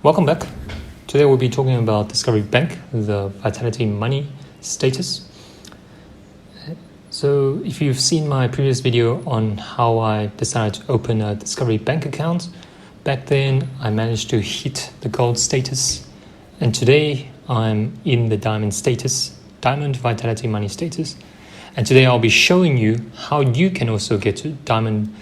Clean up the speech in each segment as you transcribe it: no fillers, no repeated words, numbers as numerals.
Welcome back. Today we'll be talking about Discovery Bank, the Vitality Money status. So if you've seen my previous video on how I decided to open a Discovery Bank account, back then I managed to hit the gold status, and today I'm in the diamond status, diamond Vitality Money status. And today I'll be showing you how you can also get to diamond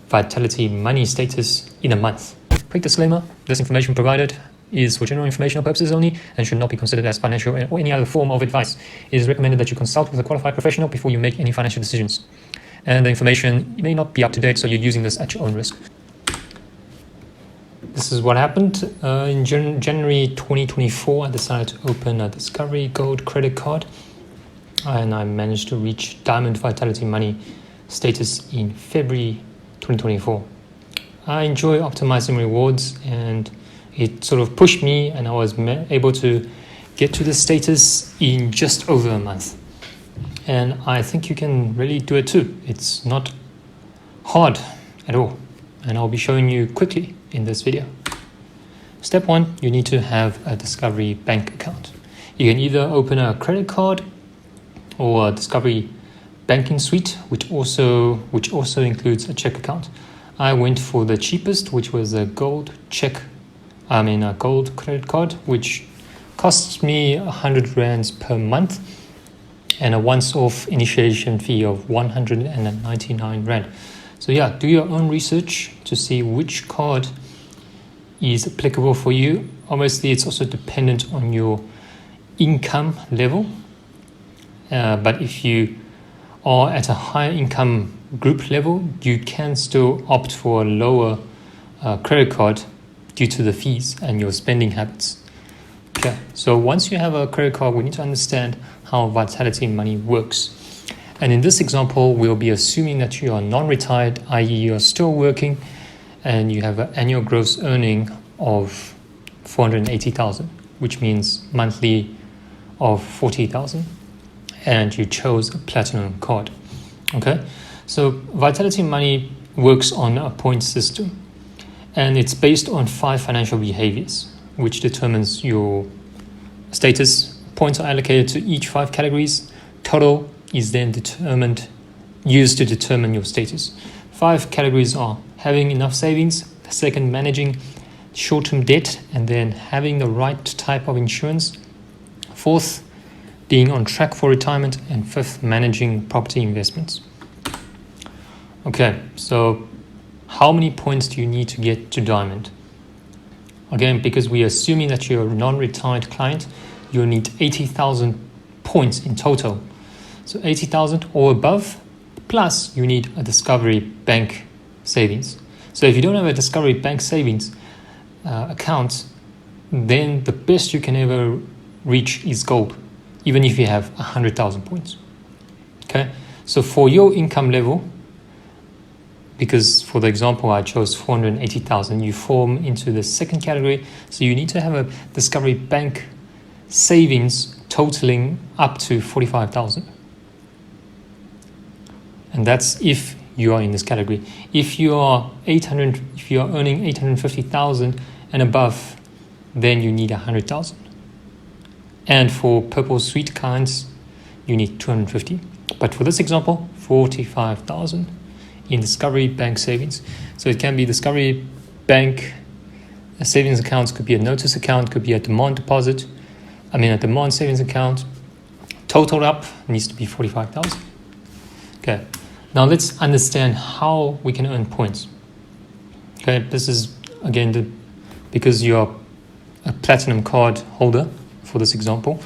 Vitality Money status in a month. Quick disclaimer, this information provided is for general informational purposes only and should not be considered as financial or any other form of advice. It is recommended that you consult with a qualified professional before you make any financial decisions. And the information may not be up to date, so you're using this at your own risk. This is what happened. In January 2024, I decided to open a Discovery Gold credit card, and I managed to reach Diamond Vitality Money status in February 2024. I enjoy optimizing rewards, and it sort of pushed me, and I was able to get to the status in just over a month. And I think you can really do it too. It's not hard at all, and I'll be showing you quickly in this video. Step 1, you need to have a Discovery Bank account. You can either open a credit card or a Discovery Banking Suite, which also includes a check account. I went for the cheapest, which was a gold credit card, which costs me 100 rands per month and a once-off initiation fee of 199 rand. So yeah, do your own research to see which card is applicable for you. Obviously, it's also dependent on your income level, but if you are at a higher income group level, you can still opt for a lower credit card due to the fees and your spending habits. Okay, so once you have a credit card, we need to understand how Vitality Money works. And in this example, we'll be assuming that you are non-retired, i.e. you are still working, and you have an annual gross earning of 480,000, which means monthly of 40,000, and you chose a platinum card. Okay, so Vitality Money works on a point system, and it's based on 5 financial behaviors, which determines your status. Points are allocated to each 5 categories. Total is then used to determine your status. 5 categories are having enough savings, second, managing short-term debt, and then having the right type of insurance. 4th, being on track for retirement, and 5th, managing property investments. Okay, so how many points do you need to get to diamond? Again, because we are assuming that you're a non-retired client, you'll need 80,000 points in total. So 80,000 or above, plus you need a Discovery Bank savings. So if you don't have a Discovery Bank savings account, then the best you can ever reach is gold, even if you have 100,000 points. Okay, so for your income level, because for the example I chose 480,000, you form into the second category. So you need to have a Discovery Bank savings totaling up to 45,000. And that's if you are in this category. If you are earning 850,000 and above, then you need 100,000. And for Purple Suite clients, you need 250. But for this example, 45,000 in Discovery Bank savings. So it can be Discovery Bank savings accounts, could be a notice account, could be a demand deposit. A demand savings account. Total up needs to be 45,000. Okay, now let's understand how we can earn points. Okay, this is again because you're a platinum card holder for this example.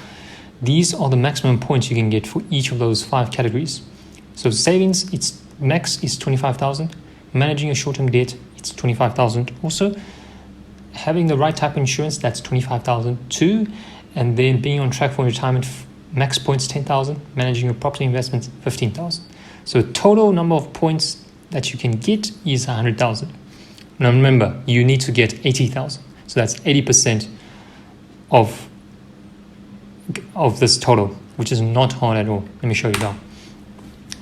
These are the maximum points you can get for each of those 5 categories. So savings, its max is 25,000. Managing a short-term debt, it's 25,000 also. Having the right type of insurance, that's 25,000 too. And then being on track for retirement, max points 10,000. Managing your property investments, 15,000. So total number of points that you can get is 100,000. Now remember, you need to get 80,000. So that's 80% of this total, which is not hard at all. Let me show you now.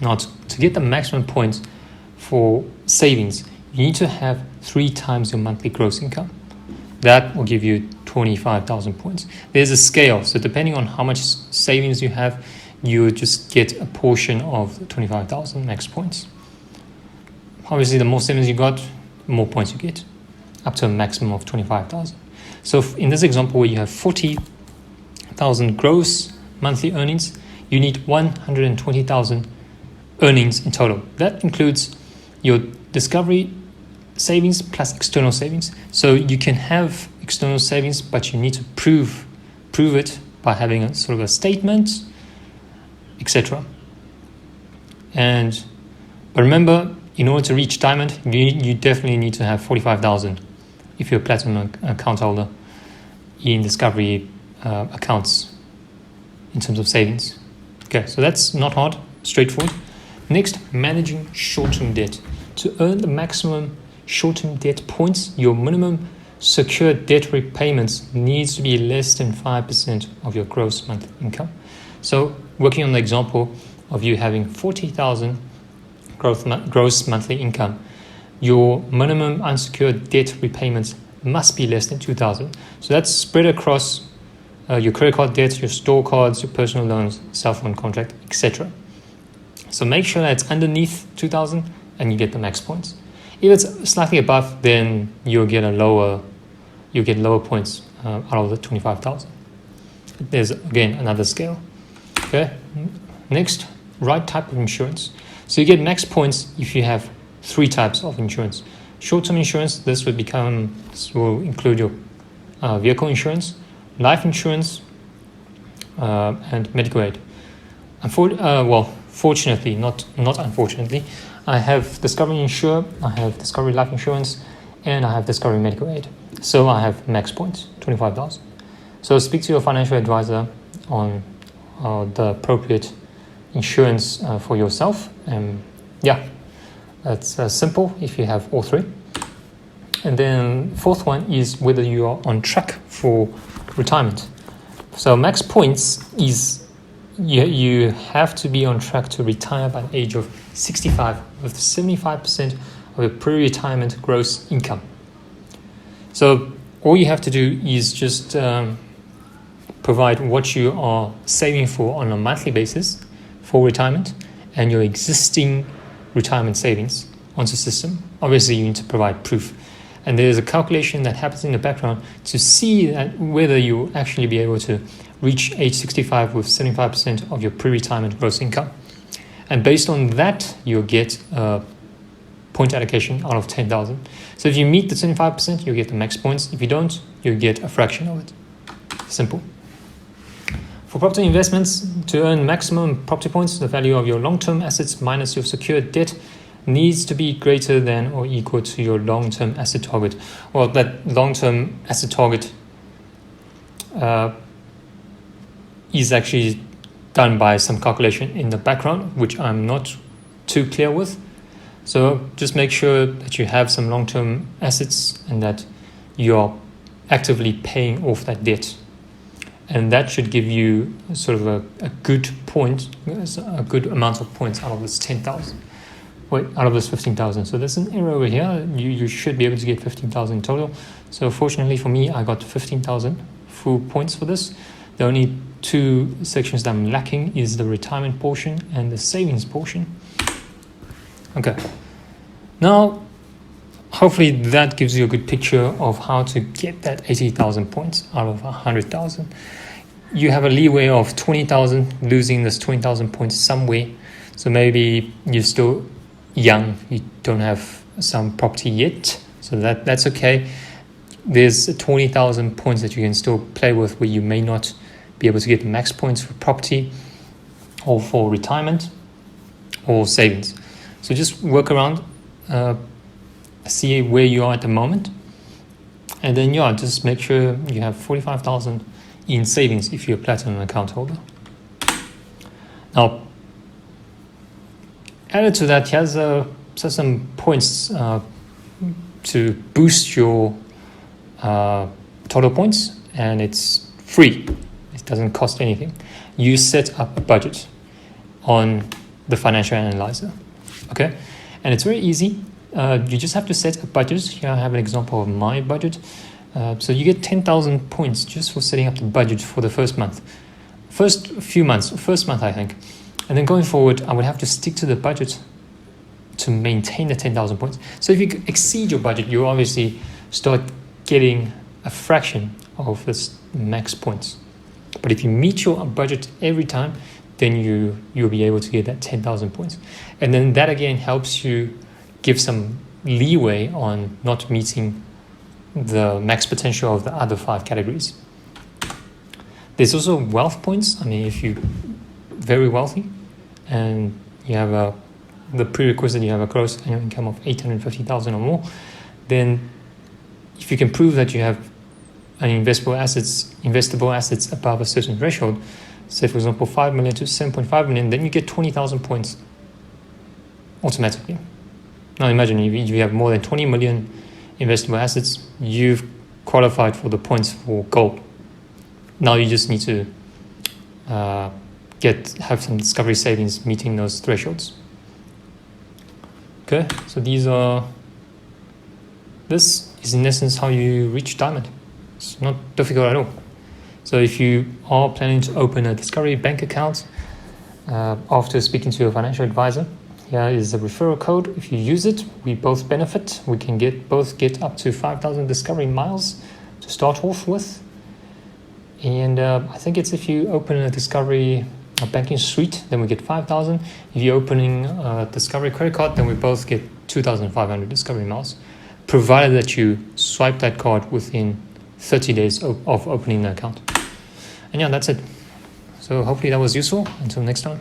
Now, to get the maximum points for savings, you need to have 3 times your monthly gross income. that will give you 25,000 points. There's a scale, so depending on how much savings you have, you just get a portion of the 25,000 max points. Obviously, the more savings you got, the more points you get, up to a maximum of 25,000. So in this example where you have 40,000 gross monthly earnings, you need 120,000 earnings in total. That includes your discovery savings plus external savings. So you can have external savings, but you need to prove it by having a sort of a statement, etc. But remember, in order to reach diamond, you definitely need to have 45,000 if you're a platinum account holder in discovery accounts in terms of savings. Okay, so that's not hard, straightforward. Next, managing short-term debt. To earn the maximum short-term debt points, your minimum secured debt repayments needs to be less than 5% of your gross monthly income. So working on the example of you having 40,000 gross monthly income, your minimum unsecured debt repayments must be less than 2,000. So that's spread across your credit card debts, your store cards, your personal loans, cell phone contract, etc. So make sure that it's underneath 2,000 and you get the max points. If it's slightly above, then you'll get lower points out of the 25,000. There's again another scale. Okay. Next, right type of insurance. So you get max points if you have 3 types of insurance. Short-term insurance, this will include your vehicle insurance, life insurance, and medical aid. Fortunately, not unfortunately, I have Discovery Insure, I have Discovery Life Insurance, and I have Discovery Medical Aid. So I have max points, 25,000. So speak to your financial advisor on the appropriate insurance for yourself. That's simple if you have all 3. And then 4th one is whether you are on track for retirement. So max points is you have to be on track to retire by the age of 65 with 75% of your pre-retirement gross income. So all you have to do is just provide what you are saving for on a monthly basis for retirement and your existing retirement savings onto the system. Obviously, you need to provide proof. And there's a calculation that happens in the background to see that whether you actually be able to reach age 65 with 75% of your pre-retirement gross income. And based on that, you'll get a point allocation out of 10,000. So if you meet the 75%, you'll get the max points. If you don't, you'll get a fraction of it. Simple. For property investments, to earn maximum property points, the value of your long-term assets minus your secured debt needs to be greater than or equal to your long-term asset target. Well, that long-term asset target is actually done by some calculation in the background, which I'm not too clear with. So just make sure that you have some long-term assets and that you're actively paying off that debt. And that should give you sort of a good point, a good amount of points out of this 10,000. Out of this 15,000. So there's an error over here. You should be able to get 15,000 in total. So fortunately for me, I got 15,000 full points for this. The only 2 sections that I'm lacking is the retirement portion and the savings portion. Okay. Now, hopefully that gives you a good picture of how to get that 80,000 points out of 100,000. You have a leeway of 20,000, losing this 20,000 points somewhere. So maybe you're still young, you don't have some property yet, so that's okay. There's 20,000 points that you can still play with where you may not be able to get the max points for property or for retirement or savings. So just work around, see where you are at the moment, and then just make sure you have 45,000 in savings if you're a platinum account holder. Now, added to that, here's some points to boost your total points, and it's free. It doesn't cost anything. You set up a budget on the financial analyzer, okay? And it's very easy. You just have to set a budget. Here I have an example of my budget. So you get 10,000 points just for setting up the budget for the first month. First month, I think. And then going forward, I would have to stick to the budget to maintain the 10,000 points. So if you exceed your budget, you obviously start getting a fraction of this max points. But if you meet your budget every time, then you'll be able to get that 10,000 points. And then that again helps you give some leeway on not meeting the max potential of the other 5 categories. There's also wealth points. I mean, if you're very wealthy and you have the prerequisite, you have a gross annual income of 850,000 or more, then if you can prove that you have an investable assets above a certain threshold, say for example 5 million to 7.5 million, then you get 20,000 points automatically. Now imagine if you have more than 20 million investable assets, you've qualified for the points for gold. Now you just need to have some discovery savings meeting those thresholds. Okay, so this is in essence how you reach diamond. It's not difficult at all. So if you are planning to open a Discovery bank account after speaking to a financial advisor, here is a referral code. If you use it, we both benefit. We can both get up to 5,000 Discovery miles to start off with. And I think it's if you open a Discovery banking suite, then we get 5,000. If you're opening a Discovery credit card, then we both get 2,500 Discovery miles, provided that you swipe that card within 30 days of opening the account. And yeah, that's it. So hopefully that was useful. Until next time.